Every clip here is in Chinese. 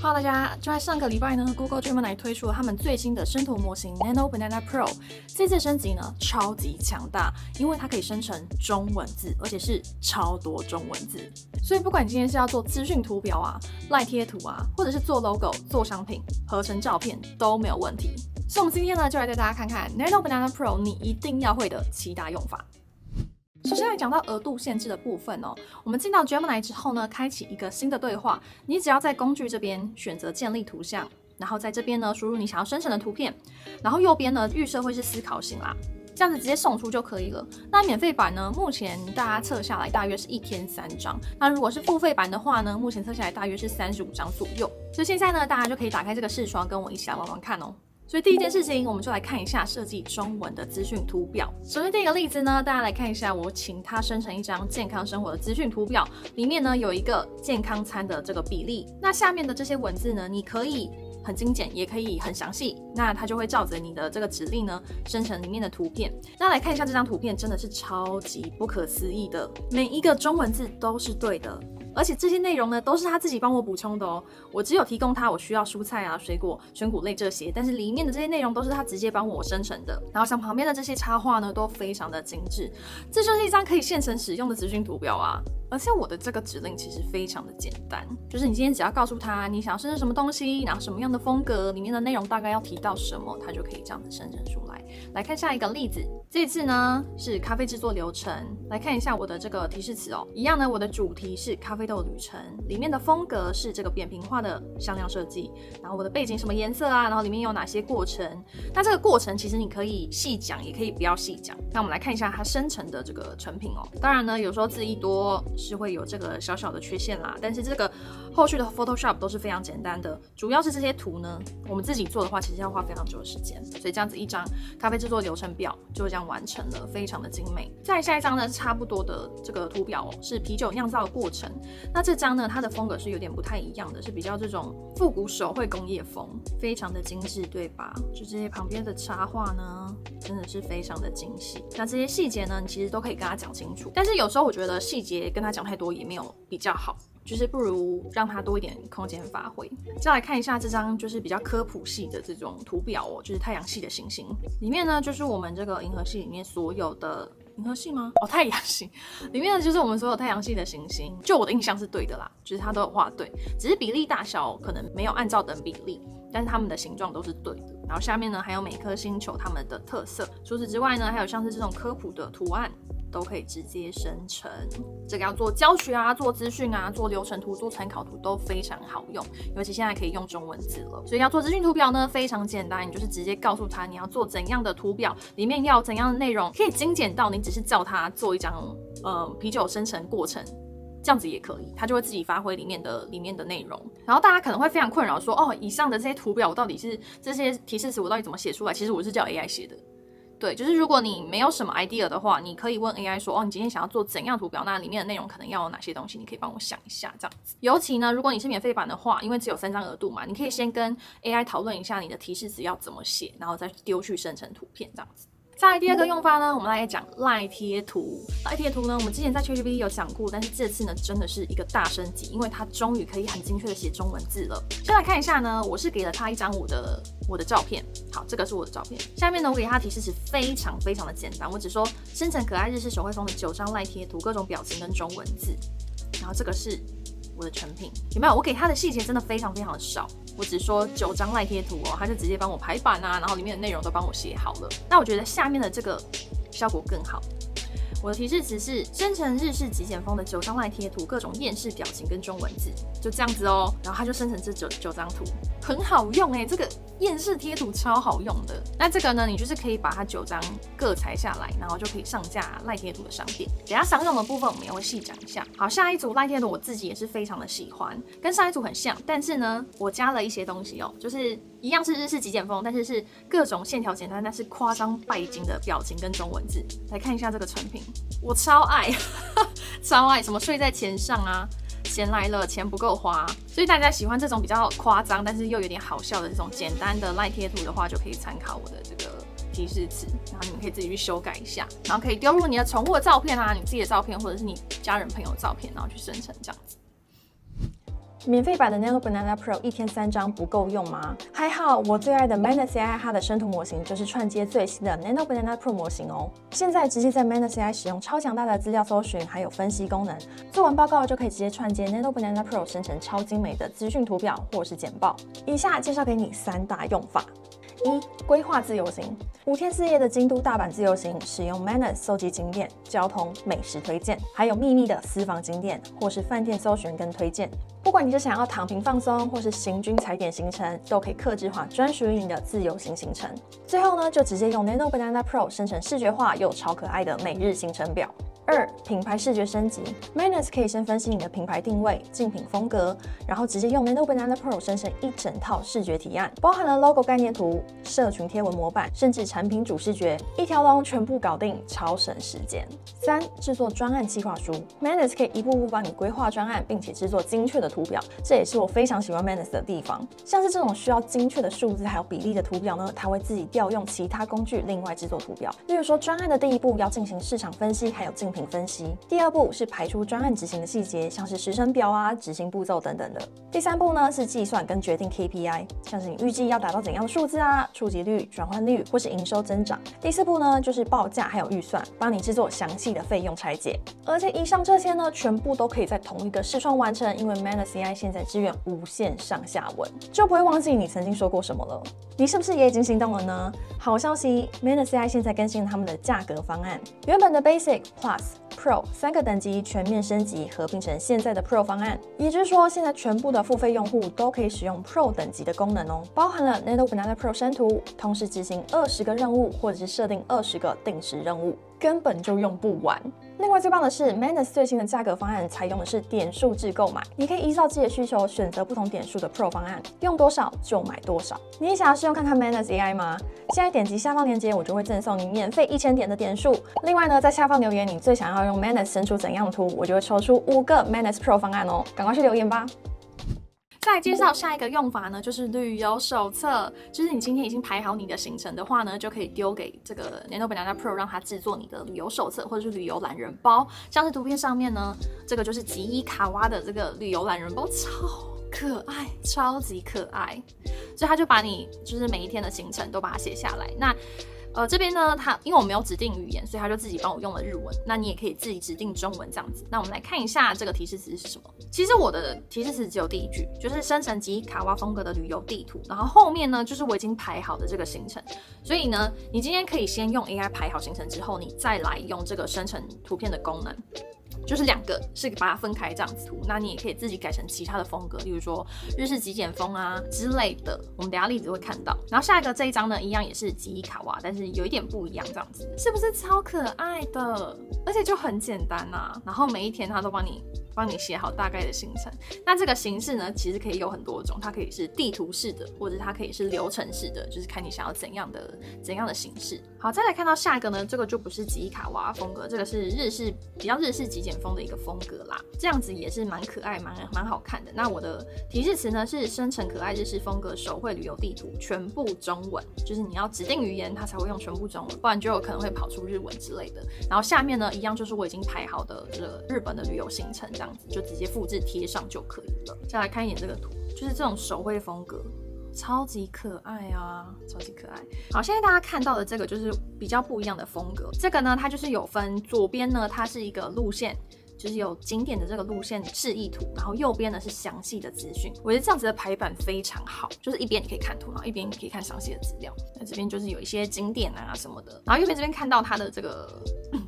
Hello， 大家！就在上个礼拜呢 ，Google Gemini 推出了他们最新的生图模型 Nano Banana Pro。这次升级呢，超级强大，因为它可以生成中文字，而且是超多中文字。所以不管你今天是要做资讯图表啊、赖贴图啊，或者是做 logo、做商品、合成照片都没有问题。所以我们今天呢，就来带大家看看 Nano Banana Pro 你一定要会的7大用法。首先来讲到额度限制的部分哦，我们进到 Gemini 之后呢，开启一个新的对话，你只要在工具这边选择建立图像，然后在这边呢输入你想要生成的图片，然后右边呢预设会是思考型啦，这样子直接送出就可以了。那免费版呢，目前大家测下来大约是1天3张，那如果是付费版的话呢，目前测下来大约是35张左右。所以现在呢，大家就可以打开这个视窗，跟我一起来玩玩看哦。所以第一件事情，我们就来看一下设计中文的资讯图表。首先第一个例子呢，大家来看一下，我请它生成一张健康生活的资讯图表，里面呢有一个健康餐的这个比例。那下面的这些文字呢，你可以很精简，也可以很详细，那它就会照着你的这个指令呢，生成里面的图片。那来看一下这张图片，真的是超级不可思议的，每一个中文字都是对的。而且这些内容呢，都是他自己帮我补充的哦。我只有提供他我需要蔬菜啊、水果、全谷类这些，但是里面的这些内容都是他直接帮我生成的。然后像旁边的这些插画呢，都非常的精致。这就是一张可以现成使用的资讯图表啊！而且我的这个指令其实非常的简单，就是你今天只要告诉他你想要生成什么东西，然后什么样的风格，里面的内容大概要提到什么，它就可以这样子生成出来。来看下一个例子，这次呢是咖啡制作流程。来看一下我的这个提示词哦，一样呢，我的主题是咖啡豆旅程，里面的风格是这个扁平化的向量设计，然后我的背景什么颜色啊，然后里面有哪些过程。那这个过程其实你可以细讲，也可以不要细讲。那我们来看一下它生成的这个成品哦。当然呢，有时候字一多是会有这个小小的缺陷啦，但是这个后续的 Photoshop 都是非常简单的，主要是这些图呢，我们自己做的话，其实要花非常久的时间，所以这样子一张咖啡制作流程表就这样完成了，非常的精美。再来下一张呢，差不多的这个图表哦，是啤酒酿造的过程。那这张呢，它的风格是有点不太一样的，是比较这种复古手绘工业风，非常的精致，对吧？就这些旁边的插画呢，真的是非常的精细。那这些细节呢，你其实都可以跟他讲清楚，但是有时候我觉得细节跟他讲太多也没有比较好。就是不如让它多一点空间发挥。再来看一下这张就是比较科普系的这种图表哦，就是太阳系的行星里面呢，就是我们这个银河系里面所有的银河系吗？哦，太阳系里面呢，就是我们所有太阳系的行星。就我的印象是对的啦，就是它都有画对，只是比例大小可能没有按照等比例，但是它们的形状都是对的。然后下面呢还有每颗星球它们的特色。除此之外呢，还有像是这种科普的图案。都可以直接生成，这个要做教学啊、做资讯啊、做流程图、做参考图都非常好用，尤其现在可以用中文字了。所以要做资讯图表呢，非常简单，你就是直接告诉他你要做怎样的图表，里面要怎样的内容，可以精简到你只是叫他做一张啤酒生成过程。这样子也可以，它就会自己发挥里面的内容。然后大家可能会非常困扰说，哦，以上的这些图表我到底是这些提示词我到底怎么写出来？其实我是叫 AI 写的。对，就是如果你没有什么 idea 的话，你可以问 AI 说，哦，你今天想要做怎样图表？那里面的内容可能要有哪些东西？你可以帮我想一下，这样子。尤其呢，如果你是免费版的话，因为只有3张额度嘛，你可以先跟 AI 讨论一下你的提示词要怎么写，然后再丢去生成图片这样子。再来第二个用法呢，我们来讲赖贴图。赖贴图呢，我们之前在 ChatGPT 有讲过，但是这次呢真的是一个大升级，因为它终于可以很精确的写中文字了。先来看一下呢，我是给了他一张我的照片，好，这个是我的照片。下面呢，我给他提示词非常非常的简单，我只说生成可爱日式手绘风的9张赖贴图，各种表情跟中文字。然后这个是我的成品，有没有？我给他的细节真的非常非常的少。我只说9张赖贴图哦，他就直接帮我排版啊，然后里面的内容都帮我写好了。那我觉得下面的这个效果更好。我的提示词是生成日式极简风的9张赖贴图，各种厌世表情跟中文字，就这样子哦。然后它就生成这9张图，很好用这个厌世贴图超好用的。那这个呢，你就是可以把它9张各裁下来，然后就可以上架赖贴图的商店。等一下商用的部分我们也会细讲一下。好，下一组赖贴图我自己也是非常的喜欢，跟上一组很像，但是呢，我加了一些东西哦，就是一样是日式极简风，但是是各种线条简单，但是夸张拜金的表情跟中文字。来看一下这个成品。我超爱超爱什么睡在钱上啊，钱来了钱不够花，所以大家喜欢这种比较夸张但是又有点好笑的这种简单的赖贴图的话，就可以参考我的这个提示词，然后你们可以自己去修改一下，然后可以丢入你的宠物的照片啊，你自己的照片或者是你家人朋友的照片，然后去生成这样子。免费版的 Nano Banana Pro 1天3张不够用吗？还好，我最爱的 Manus AI 它的生图模型就是串接最新的 Nano Banana Pro 模型哦。现在直接在 Manus AI 使用超强大的资料搜寻还有分析功能，做完报告就可以直接串接 Nano Banana Pro 生成超精美的资讯图表或是简报。以下介绍给你3大用法。1. 规划自由行，5天4夜的京都、大阪自由行，使用 Manus 搜集景点、交通、美食推荐，还有秘密的私房景点或是饭店搜寻跟推荐。不管你是想要躺平放松，或是行军踩点行程，都可以客制化专属于你的自由行行程。最后呢，就直接用 Nano Banana Pro 生成视觉化又超可爱的每日行程表。2. 品牌视觉升级 ，Manus 可以先分析你的品牌定位、竞品风格，然后直接用 Nano Banana Pro 生成一整套视觉提案，包含了 logo 概念图、社群贴文模板，甚至产品主视觉，一条龙全部搞定，超省时间。3. 制作专案计划书 ，Manus 可以一步步帮你规划专案，并且制作精确的图表，这也是我非常喜欢 Manus 的地方。像是这种需要精确的数字还有比例的图表呢，它会自己调用其他工具另外制作图表。例如说，专案的第一步要进行市场分析，还有竞品分析。第2步是排出专案执行的细节，像是时程表啊、执行步骤等等的。第3步呢是计算跟决定 KPI， 像是你预计要达到怎样的数字啊、触及率、转换率或是营收增长。第4步呢就是报价还有预算，帮你制作详细的费用拆解。而且以上这些呢，全部都可以在同一个视窗完成，因为 Manus AI 现在支援无限上下文，就不会忘记你曾经说过什么了。你是不是也已经心动了呢？好消息 ，Manus AI 现在更新了他们的价格方案，原本的 Basic、Plus、Pro 3个等级全面升级，合并成现在的 Pro 方案。也就是说，现在全部的付费用户都可以使用 Pro 等级的功能哦，包含了 Nano Banana Pro 生图，同时执行20个任务，或者是设定20个定时任务，根本就用不完。另外最棒的是 ，Manus 最新的价格方案采用的是点数制购买，你可以依照自己的需求选择不同点数的 Pro 方案，用多少就买多少。你也想要试用看看 Manus AI 吗？现在点击下方链接，我就会赠送你免费1000点的点数。另外呢，在下方留言你最想要用 Manus 生出怎样的图，我就会抽出5个 Manus Pro 方案哦，赶快去留言吧。再来介绍下一个用法呢，就是旅游手册。就是你今天已经排好你的行程的话呢，就可以丢给这个 Nano Banana Pro， 让它制作你的旅游手册或者是旅游懒人包。像是图片上面呢，这个就是吉伊卡哇的这个旅游懒人包，超可爱，超级可爱。所以他就把你就是每一天的行程都把它写下来。那这边呢，因为我没有指定语言，所以他就自己帮我用了日文。那你也可以自己指定中文这样子。那我们来看一下这个提示词是什么。其实我的提示词只有第一句，就是生成吉伊卡哇风格的旅游地图。然后后面呢，就是我已经排好的这个行程。所以呢，你今天可以先用 AI 排好行程之后，你再来用这个生成图片的功能。就是2个是把它分开这样子图，那你也可以自己改成其他的风格，例如说日式极简风啊之类的，我们等一下例子会看到。然后下一个这一张呢，一样也是吉伊卡哇，但是有一点不一样，这样子是不是超可爱的？而且就很简单啊，然后每一天它都帮你写好大概的行程。那这个形式呢，其实可以有很多种，它可以是地图式的，或者它可以是流程式的，就是看你想要怎样的形式。好，再来看到下一个呢，这个就不是吉伊卡哇风格，这个是比较日式极简风的一个风格啦，这样子也是蛮可爱、蛮好看的。那我的提示词呢是生成可爱日式风格手绘旅游地图，全部中文，就是你要指定语言，它才会用全部中文，不然就有可能会跑出日文之类的。然后下面呢，一样就是我已经排好的这个日本的旅游行程，这样子就直接复制贴上就可以了。再来看一眼这个图，就是这种手绘风格。超级可爱啊，超级可爱。好，现在大家看到的这个就是比较不一样的风格。这个呢，它就是有分左边呢，它是一个路线，就是有景点的这个路线示意图，然后右边呢是详细的资讯。我觉得这样子的排版非常好，就是一边你可以看图，然后一边你可以看详细的资料。那这边就是有一些景点啊什么的，然后右边这边看到它的这个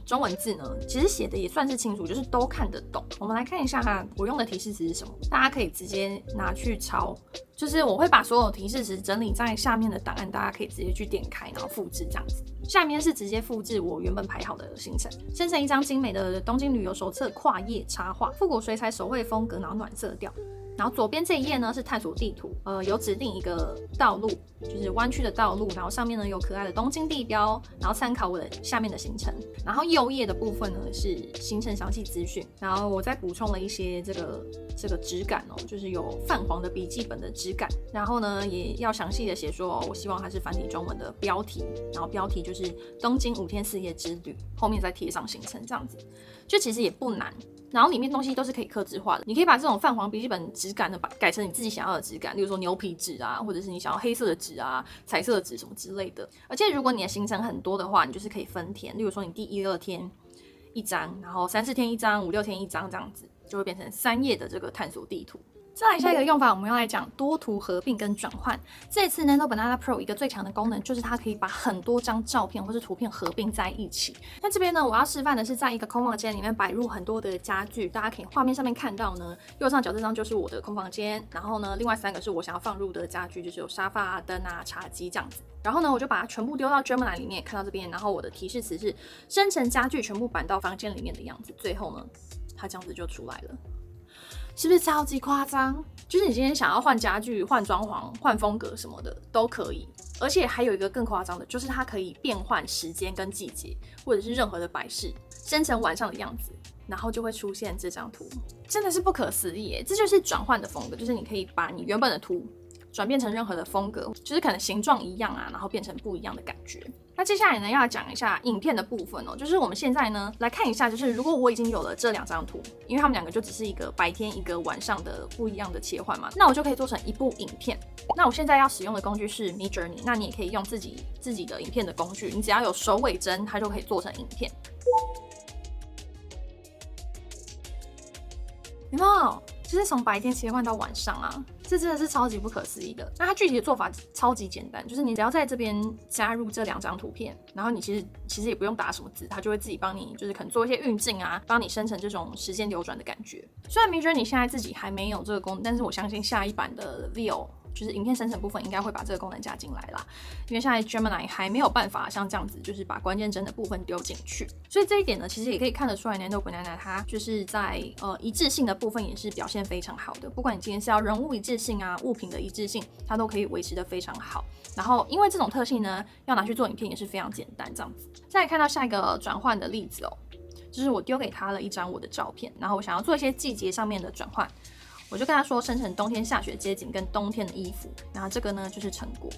中文字呢，其实写的也算是清楚，就是都看得懂。我们来看一下我用的提示词是什么，大家可以直接拿去抄。就是我会把所有提示词整理在下面的档案，大家可以直接去点开，然后复制这样子。下面是直接复制我原本排好的行程，生成一张精美的东京旅游手册跨页插画，复古水彩手绘风格，然后暖色调。然后左边这一页呢是探索地图，有指定一个道路，就是弯曲的道路，然后上面呢有可爱的东京地标，然后参考我的下面的行程。然后右页的部分呢是行程详细资讯，然后我再补充了一些这个质感哦，就是有泛黄的笔记本的质感。然后呢也要详细的写说，我希望它是繁体中文的标题，然后标题就是东京5天4夜之旅，后面再贴上行程这样子，就其实也不难。然后里面东西都是可以客制化的，你可以把这种泛黄笔记本质感的改成你自己想要的质感，例如说牛皮纸啊，或者是你想要黑色的纸啊、彩色的纸什么之类的。而且如果你的行程很多的话，你就是可以分天，例如说你第1、2天一张，然后3、4天一张，5、6天一张，这样子就会变成3页的这个探索地图。再来下一个用法，我们要来讲多图合并跟转换。这次 Nano Banana Pro 一个最强的功能就是它可以把很多张照片或是图片合并在一起。那这边呢，我要示范的是在一个空房间里面摆入很多的家具，大家可以画面上面看到呢，右上角这张就是我的空房间，然后呢，另外3个是我想要放入的家具，就是有沙发啊、灯啊、茶几这样子。然后呢，我就把它全部丢到 Gemini 里面，看到这边，然后我的提示词是生成家具全部搬到房间里面的样子。最后呢，它这样子就出来了。是不是超级夸张？就是你今天想要换家具、换装潢、换风格什么的都可以，而且还有一个更夸张的，就是它可以变换时间跟季节，或者是任何的摆饰，生成晚上的样子，然后就会出现这张图，真的是不可思议耶！这就是转换的风格，就是你可以把你原本的图转变成任何的风格，就是可能形状一样啊，然后变成不一样的感觉。那接下来呢，要讲一下影片的部分哦，就是我们现在呢来看一下，就是如果我已经有了这2张图，因为他们2个就只是一个白天一个晚上的不一样的切换嘛，那我就可以做成一部影片。那我现在要使用的工具是 Midjourney， 那你也可以用自己的影片的工具，你只要有首尾帧，它就可以做成影片。有没有？就是从白天切换到晚上啊，这真的是超级不可思议的。那它具体的做法超级简单，就是你只要在这边加入这2张图片，然后你其实也不用打什么字，它就会自己帮你，就是可能做一些运镜啊，帮你生成这种时间流转的感觉。虽然Midjourney现在自己还没有这个功能，但是我相信下一版的 Veo，就是影片生成部分应该会把这个功能加进来啦，因为现在 Gemini 还没有办法像这样子，就是把关键帧的部分丢进去，所以这一点呢，其实也可以看得出来 Nano Banana 它就是在一致性的部分也是表现非常好的，不管你今天是要人物一致性啊、物品的一致性，它都可以维持得非常好。然后因为这种特性呢，要拿去做影片也是非常简单，这样子。再来看到下一个转换的例子哦，就是我丢给他了一张我的照片，然后我想要做一些季节上面的转换。我就跟他说生成冬天下雪街景跟冬天的衣服，然后这个呢就是成果，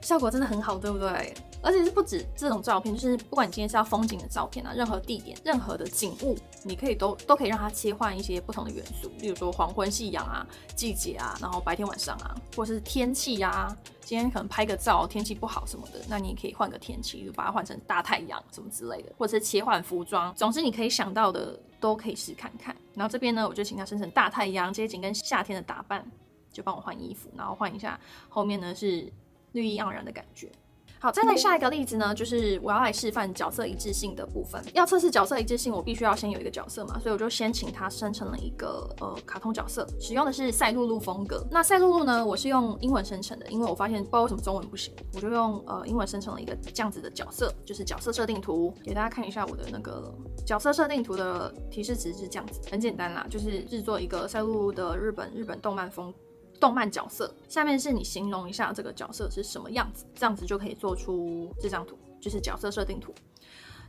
效果真的很好，对不对？而且是不止这种照片，就是不管你今天是要风景的照片啊，任何地点、任何的景物，你可以都可以让它切换一些不同的元素，例如说黄昏、夕阳啊、季节啊，然后白天晚上啊，或是天气啊。今天可能拍个照，天气不好什么的，那你也可以换个天气，就把它换成大太阳什么之类的，或者是切换服装，总之你可以想到的都可以试看看。然后这边呢，我就请他生成大太阳、街景跟夏天的打扮，就帮我换衣服，然后换一下后面呢是绿意盎然的感觉。好，再来下一个例子呢，就是我要来示范角色一致性的部分。要测试角色一致性，我必须要先有一个角色嘛，所以我就先请他生成了一个卡通角色，使用的是赛璐璐风格。那赛璐璐呢，我是用英文生成的，因为我发现不知道为什么中文不行，我就用英文生成了一个这样子的角色，就是角色设定图，给大家看一下我的那个角色设定图的提示词是这样子，很简单啦，就是制作一个赛璐璐的日本动漫角色，下面是你形容一下这个角色是什么样子，这样子就可以做出这张图，就是角色设定图。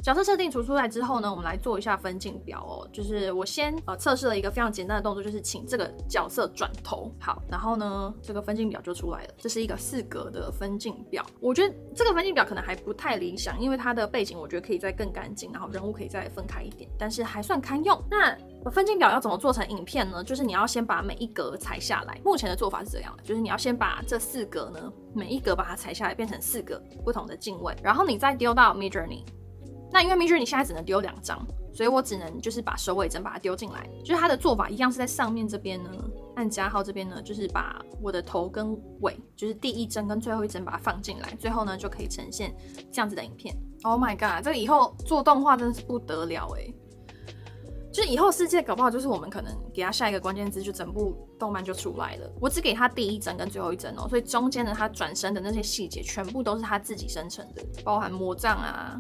角色设定图出来之后呢，我们来做一下分镜表哦。就是我先测试了一个非常简单的动作，就是请这个角色转头。好，然后呢，这个分镜表就出来了。这是一个4格的分镜表。我觉得这个分镜表可能还不太理想，因为它的背景我觉得可以再更干净，然后人物可以再分开一点，但是还算堪用。那分镜表要怎么做成影片呢？就是你要先把每一格裁下来。目前的做法是这样的，就是你要先把这4格呢，每一格把它裁下来，变成4个不同的镜位，然后你再丢到 Midjourney。那因为 Midjourney 现在只能丢2张，所以我只能就是把首尾帧把它丢进来。就是它的做法一样是在上面这边呢，按加号这边呢，就是把我的头跟尾，就是第1帧跟最后1帧把它放进来，最后呢就可以呈现这样子的影片。Oh my god， 这个以后做动画真的是不得了欸。就是以后世界搞不好就是我们可能给他下一个关键字，就整部动漫就出来了。我只给他第1帧跟最后1帧哦，所以中间的他转身的那些细节全部都是他自己生成的，包含魔杖啊。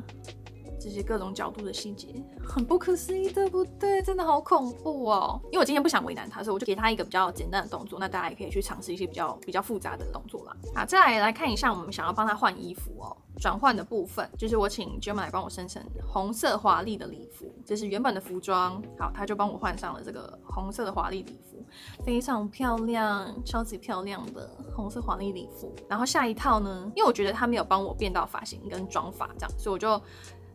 这些各种角度的细节很不可思议，对不对？真的好恐怖哦！因为我今天不想为难他，所以我就给他一个比较简单的动作。那大家也可以去尝试一些比较复杂的动作啦。好，再来看一下我们想要帮他换衣服哦。转换的部分就是我请 Gemini 帮我生成红色华丽的礼服，这是原本的服装。好，他就帮我换上了这个红色的华丽礼服，非常漂亮，超级漂亮的红色华丽礼服。然后下一套呢，因为我觉得他没有帮我变到发型跟妆发这样，所以我就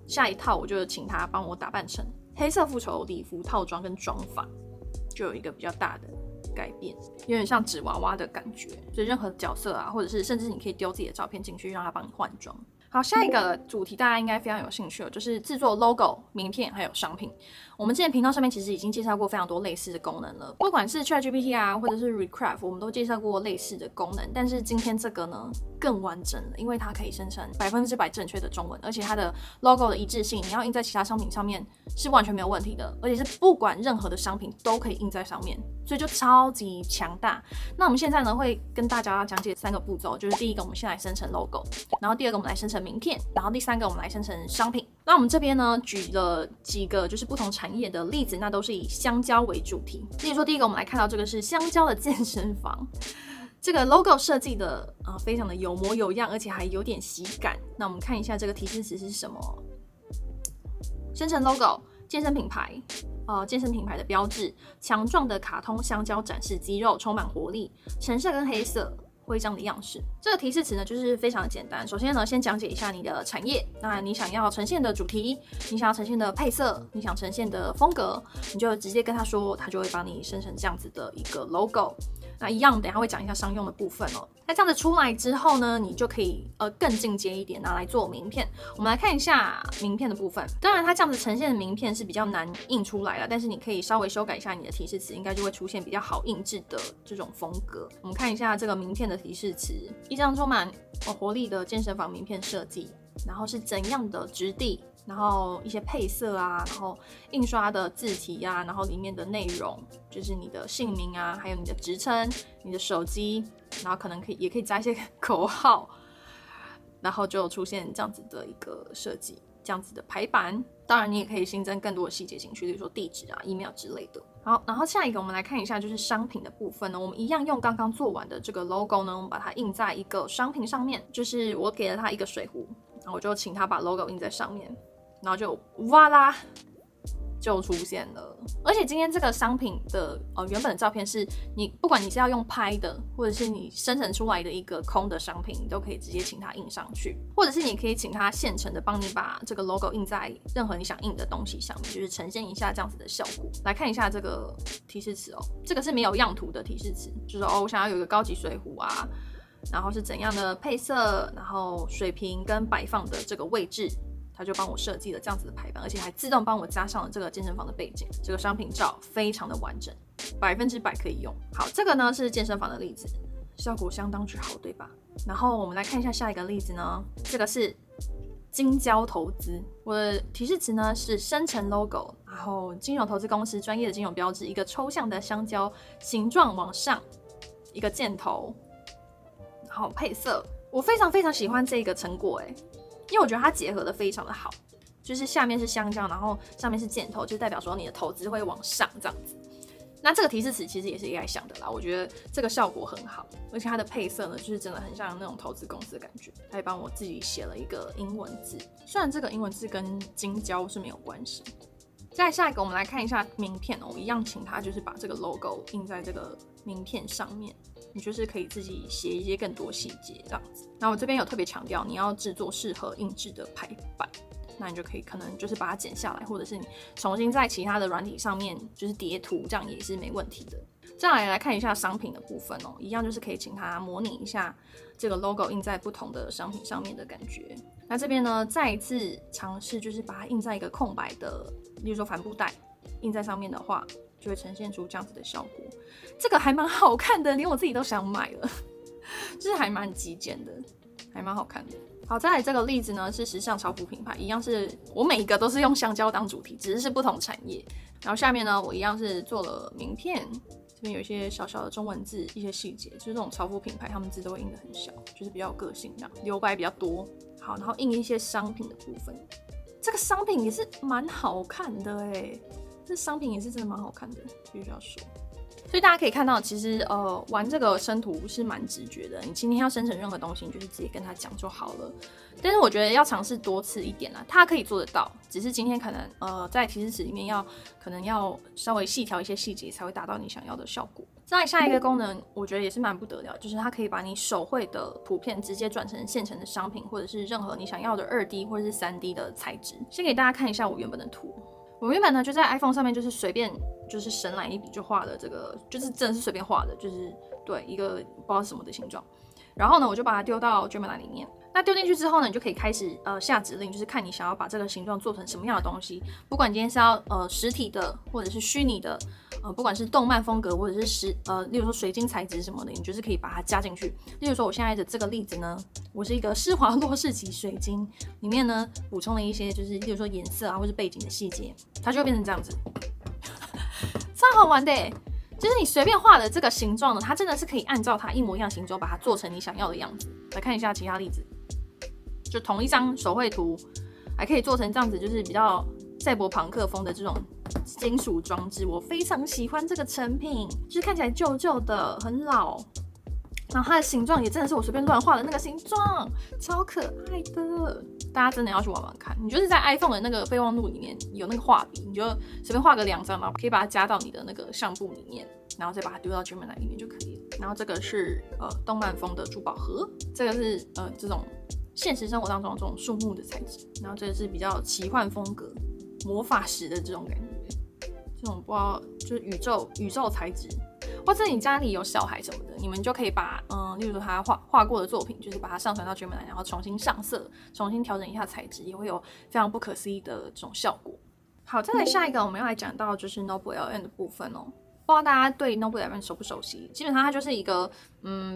下一套我就请他帮我打扮成黑色复仇礼服套装跟妆法就有一个比较大的改变，有点像纸娃娃的感觉，所以任何角色啊，或者是甚至你可以丢自己的照片进去，让他帮你换装。好，下一个主题大家应该非常有兴趣了，就是制作 logo、名片还有商品。我们之前频道上面其实已经介绍过非常多类似的功能了，不管是 ChatGPT 啊，或者是 Recraft， 我们都介绍过类似的功能。但是今天这个呢更完整了，因为它可以生成100%正确的中文，而且它的 logo 的一致性，你要印在其他商品上面是完全没有问题的，而且是不管任何的商品都可以印在上面，所以就超级强大。那我们现在呢会跟大家讲解3个步骤，就是第一个我们先来生成 logo， 然后第二个我们来生成名片，然后第3个我们来生成商品。那我们这边呢举了几个就是不同产业的例子，那都是以香蕉为主题。例如说第一个我们来看到这个是香蕉的健身房，这个 logo 设计的非常的有模有样，而且还有点喜感。那我们看一下这个提示词是什么？生成 logo， 健身品牌。健身品牌的标志，强壮的卡通香蕉展示肌肉，充满活力，橙色跟黑色徽章的样式。这个提示词呢，就是非常的简单。首先呢，先讲解一下你的产业，那你想要呈现的主题，你想要呈现的配色，你想呈现的风格，你就直接跟他说，他就会帮你生成这样子的一个 logo。那一样，等一下会讲一下商用的部分哦。那这样子出来之后呢，你就可以更进阶一点，拿来做名片。我们来看一下名片的部分。当然，它这样子呈现的名片是比较难印出来的，但是你可以稍微修改一下你的提示词，应该就会出现比较好印制的这种风格。我们看一下这个名片的提示词：一张充满活力的健身房名片设计，然后是怎样的质地？然后一些配色啊，然后印刷的字体啊，然后里面的内容就是你的姓名啊，还有你的职称、你的手机，然后可能也可以加一些口号，然后就出现这样子的一个设计，这样子的排版。当然你也可以新增更多的细节进去，比如说地址啊、email 之类的。好，然后下一个我们来看一下就是商品的部分呢，我们一样用刚刚做完的这个 logo 呢，我们把它印在一个商品上面，就是我给了他一个水壶，然后我就请他把 logo 印在上面。然后就哇啦，就出现了。而且今天这个商品的原本的照片是你不管你是要用拍的，或者是你生成出来的一个空的商品，你都可以直接请它印上去，或者是你可以请它现成的帮你把这个 logo 印在任何你想印的东西上面，就是呈现一下这样子的效果。来看一下这个提示词哦，这个是没有样图的提示词，就是我想要有一个高级水壶啊，然后是怎样的配色，然后水瓶跟摆放的这个位置。他就帮我设计了这样子的排版，而且还自动帮我加上了这个健身房的背景。这个商品照非常的完整，100%可以用。好，这个呢是健身房的例子，效果相当之好，对吧？然后我们来看一下下一个例子呢，这个是金交投资。我的提示词呢是生成 logo， 然后金融投资公司专业的金融标志，一个抽象的香蕉形状往上，一个箭头，然后配色。我非常非常喜欢这个成果因为我觉得它结合的非常的好，就是下面是香蕉，然后上面是箭头，就代表说你的投资会往上这样子。那这个提示词其实也是 AI 想的啦，我觉得这个效果很好，而且它的配色呢，就是真的很像那种投资公司的感觉。它也帮我自己写了一个英文字，虽然这个英文字跟金蕉是没有关系。再下一个，我们来看一下名片我一样请他就是把这个 logo 印在这个名片上面，你就是可以自己写一些更多细节这样子。那我这边有特别强调，你要制作适合印制的排版，那你就可以可能就是把它剪下来，或者是你重新在其他的软体上面就是叠图，这样也是没问题的。再来看一下商品的部分一样就是可以请他模拟一下这个 logo 印在不同的商品上面的感觉。那这边呢，再一次尝试就是把它印在一个空白的，例如说帆布袋，印在上面的话，就会呈现出这样子的效果。这个还蛮好看的，连我自己都想买了，就是还蛮极简的，还蛮好看的。好，再来这个例子呢是时尚潮服品牌，一样是我每一个都是用香蕉当主题，只是不同产业。然后下面呢，我一样是做了名片。这边有一些小小的中文字，一些细节，就是这种潮服品牌，他们字都会印得很小，就是比较有个性这样，留白比较多。好，然后印一些商品的部分，这个商品也是蛮好看的这商品也是真的蛮好看的，必须要说。所以大家可以看到，其实玩这个生图是蛮直觉的。你今天要生成任何东西，你就是直接跟他讲就好了。但是我觉得要尝试多次一点啦，他可以做得到，只是今天可能在提示词里面可能要稍微细调一些细节，才会达到你想要的效果。再来下一个功能，我觉得也是蛮不得了，就是它可以把你手绘的图片直接转成现成的商品，或者是任何你想要的2D 或者是3D 的材质。先给大家看一下我原本的图。我原本呢就在 iPhone 上面就是随便就是神来一笔就画了这个，就是真的是随便画的，就是对一个不知道是什么的形状。然后呢，我就把它丢到 Gemini 里面。那丢进去之后呢，你就可以开始下指令，就是看你想要把这个形状做成什么样的东西。不管你今天是要实体的，或者是虚拟的，不管是动漫风格，或者是例如说水晶材质什么的，你就是可以把它加进去。例如说我现在的这个例子呢，我是一个施华洛世奇水晶，里面呢补充了一些就是例如说颜色啊，或是背景的细节，它就会变成这样子，超好玩的耶。就是你随便画的这个形状呢，它真的是可以按照它一模一样形状，把它做成你想要的样子。来看一下其他例子，就同一张手绘图，还可以做成这样子，就是比较赛博朋克风的这种金属装置。我非常喜欢这个成品，就是看起来旧旧的，很老，然后它的形状也真的是我随便乱画的那个形状，超可爱的。大家真的要去玩玩看，你就是在 iPhone 的那个备忘录里面有那个画笔，你就随便画个2张，然后可以把它加到你的那个相簿里面，然后再把它丢到 Gemini 里面就可以了。然后这个是动漫风的珠宝盒，这个是这种现实生活当中这种树木的材质，然后这个是比较奇幻风格、魔法石的这种感觉，这种不知道就是宇宙材质。或者你家里有小孩什么的，你们就可以把例如说他画过的作品，就是把它上传到 Gemini， 然后重新上色，重新调整一下材质，也会有非常不可思议的这种效果。好，再来下一个，我们要来讲到就是 Notebook LM 的部分哦。不知道大家对 Notebook LM 熟不熟悉？基本上它就是一个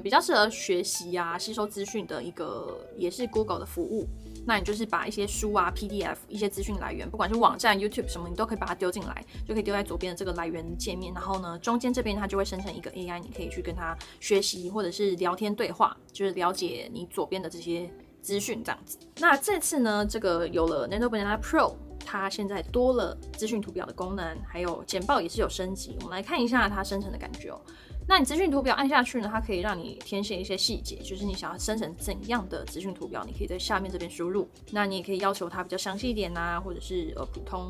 比较适合学习啊、吸收资讯的一个，也是 Google 的服务。那你就是把一些书啊、PDF 一些资讯来源，不管是网站、YouTube 什么，你都可以把它丢进来，就可以丢在左边的这个来源界面。然后呢，中间这边它就会生成一个 AI， 你可以去跟它学习或者是聊天对话，就是了解你左边的这些资讯这样子。那这次呢，这个有了 Nano Banana Pro。它现在多了资讯图表的功能，还有简报也是有升级。我们来看一下它生成的感觉哦。那你资讯图表按下去呢，它可以让你填写一些细节，就是你想要生成怎样的资讯图表，你可以在下面这边输入。那你也可以要求它比较详细一点啊，或者是普通。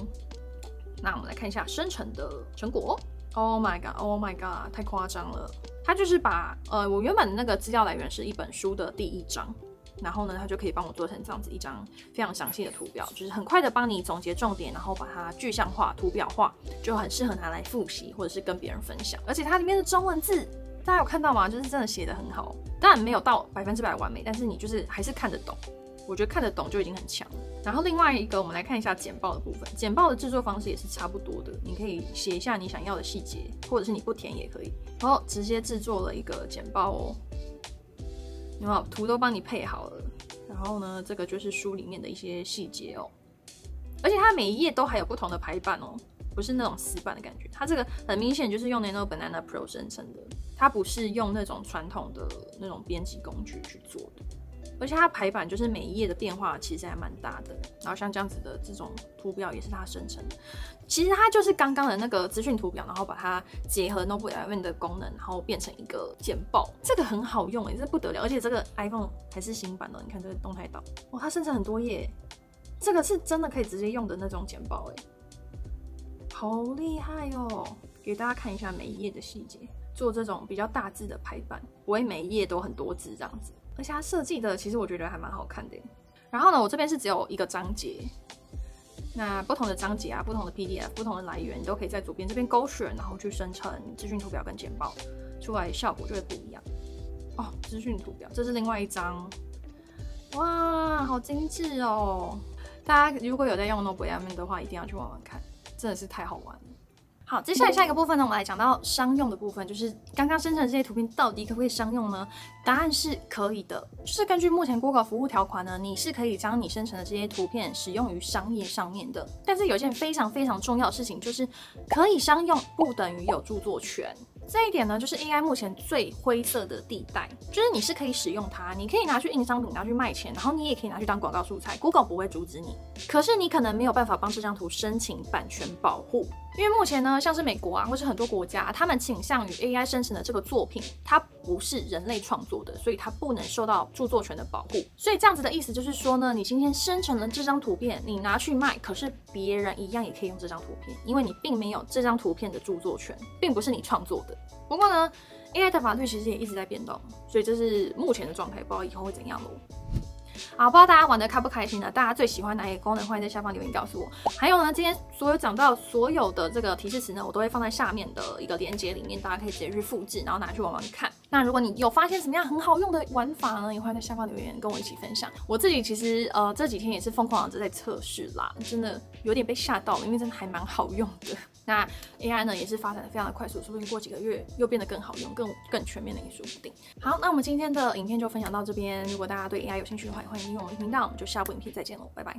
那我们来看一下生成的成果。Oh my god, oh my god， 太夸张了！它就是把我原本的那个资料来源是一本书的第1章。然后呢，它就可以帮我做成这样子一张非常详细的图表，就是很快的帮你总结重点，然后把它具象化、图表化，就很适合拿来复习或者是跟别人分享。而且它里面的中文字，大家有看到吗？就是真的写得很好，当然没有到100%完美，但是你就是还是看得懂。我觉得看得懂就已经很强了。然后另外一个，我们来看一下简报的部分。简报的制作方式也是差不多的，你可以写一下你想要的细节，或者是你不填也可以。然后直接制作了一个简报哦。有没有图都帮你配好了？然后呢，这个就是书里面的一些细节哦，而且它每一页都还有不同的排版哦，不是那种死板的感觉。它这个很明显就是用 Nano Banana Pro 生成的，它不是用那种传统的那种编辑工具去做的。而且它排版就是每一页的变化其实还蛮大的，然后像这样子的这种图表也是它生成的。其实它就是刚刚的那个资讯图表，然后把它结合 Notebook LM 的功能，然后变成一个简报。这个很好用这不得了！而且这个 iPhone 还是新版的，你看这个动态岛，哇，它生成很多页，这个是真的可以直接用的那种简报好厉害哦！给大家看一下每一页的细节，做这种比较大字的排版，不会每一页都很多字这样子。而且它设计的其实我觉得还蛮好看的。然后呢，我这边是只有一个章节，那不同的章节啊、不同的 PDF、不同的来源，你都可以在左边这边勾选，然后去生成资讯图表跟简报，出来效果就会不一样。哦，资讯图表，这是另外一张，哇，好精致哦！大家如果有在用 Notebook LM 的话，一定要去玩玩看，真的是太好玩了。好，接下来下一个部分呢，我们来讲到商用的部分，就是刚刚生成的这些图片到底可不可以商用呢？答案是可以的，就是根据目前 Google 服务条款呢，你是可以将你生成的这些图片使用于商业上面的。但是有一件非常非常重要的事情，就是可以商用不等于有著作权。这一点呢，就是 AI 目前最灰色的地带，就是你是可以使用它，你可以拿去印商品，拿去卖钱，然后你也可以拿去当广告素材 ，Google 不会阻止你。可是你可能没有办法帮这张图申请版权保护，因为目前呢，像是美国啊，或是很多国家，他们倾向于 AI 生成的这个作品，它不是人类创作的，所以它不能受到著作权的保护。所以这样子的意思就是说呢，你今天生成了这张图片，你拿去卖，可是别人一样也可以用这张图片，因为你并没有这张图片的著作权，并不是你创作的。不过呢 ，AI 的法律其实也一直在变动，所以这是目前的状态，不知道以后会怎样咯。好，不知道大家玩的开不开心呢？大家最喜欢哪一个功能？欢迎在下方留言告诉我。还有呢，今天所有讲到所有的这个提示词呢，我都会放在下面的一个链接里面，大家可以直接去复制，然后拿去玩玩看。那如果你有发现什么样很好用的玩法呢，也欢迎在下方留言跟我一起分享。我自己其实这几天也是疯狂的在测试啦，真的有点被吓到了，因为真的还蛮好用的。那 AI 呢也是发展的非常的快速，说不定过几个月又变得更好用、更全面的也说不定。好，那我们今天的影片就分享到这边。如果大家对 AI 有兴趣的话，也欢迎订阅我们的频道。我们就下部影片再见喽，拜拜。